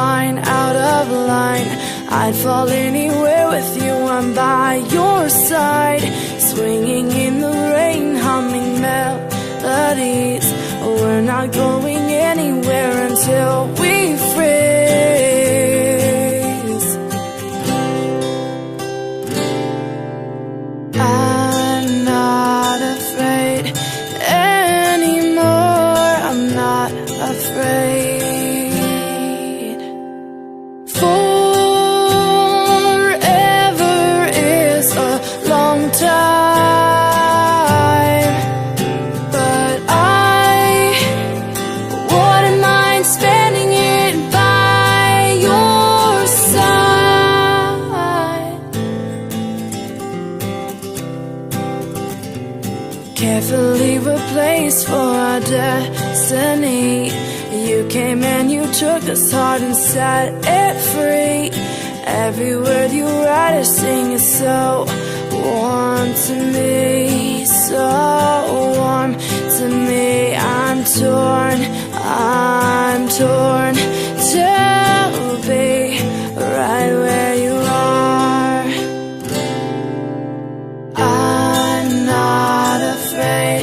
fine, out of line. I'd fall anywhere with you, I'm by your side. Swinging in the rain, humming melodies. We're not going anywhere until we freeze. I'm not afraid anymore, I'm not afraid. Forever is a long time, but I wouldn't mind spending it by your side. Carefully replaced for our destiny. You came and you took this heart and set it free. Every word you write or sing is so warm to me, so warm to me. I'm torn to be right where you are. I'm not afraid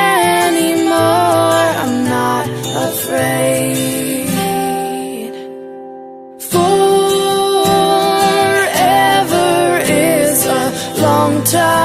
anymore, I'm not afraid. Forever is a long time.